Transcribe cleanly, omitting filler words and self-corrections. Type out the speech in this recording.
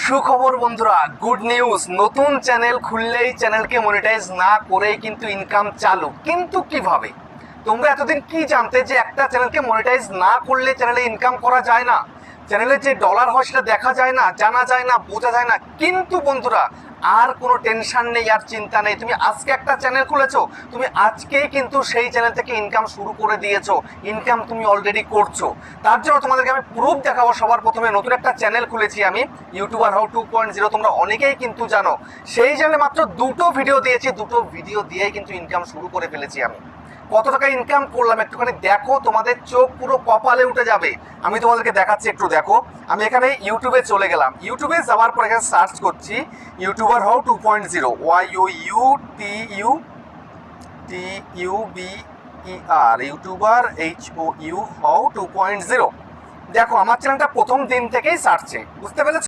সুখবর বন্ধুরা, good news. নতুন চ্যানেল খুললেই চ্যানেলকে মনিটাইজ না করেই কিন্তু ইনকাম চালু। কিন্তু কিভাবে? তোমরা এতদিন কি জানতে যে একটা চ্যানেলকে মনিটাইজ না করলে চ্যানেলে ইনকাম করা যায় না, চ্যানেলে যে ডলার হয় সেটা দেখা যায় না, জানা যায় না, বোঝা যায় না। কিন্তু বন্ধুরা, আর কোনো টেনশন নেই, আর চিন্তা নেই। তুমি আজকে একটা চ্যানেল খুলেছো, তুমি আজকেই কিন্তু সেই চ্যানেল থেকে ইনকাম শুরু করে দিয়েছো। ইনকাম তুমি অলরেডি করছো। তার জন্য তোমাদেরকে আমি প্রুফ দেখাবো। সবার প্রথমে নতুন একটা চ্যানেল খুলেছি আমি, ইউটিউবার হাউ 2.0। তোমরা অনেকেই কিন্তু জানো। সেই চ্যানেলে মাত্র দুটো ভিডিও দিয়েছি, দুটো ভিডিও দিয়েই কিন্তু ইনকাম শুরু করে ফেলেছি আমি। কত টাকা ইনকাম করলাম একটুখানি দেখো, তোমাদের চোখ পুরো কপালে উঠে যাবে। আমি তোমাদেরকে দেখাচ্ছি, একটু দেখো। আমি এখানে ইউটিউবে চলে গেলাম। ইউটিউবে যাওয়ার পর এখানে সার্চ করছি YouTuber how 2.0, YOUTUBER, YouTuber HOU how 2.0। দেখো আমার চ্যানেলটা প্রথম দিন থেকেই সার্চে, বুঝতে পেরেছো?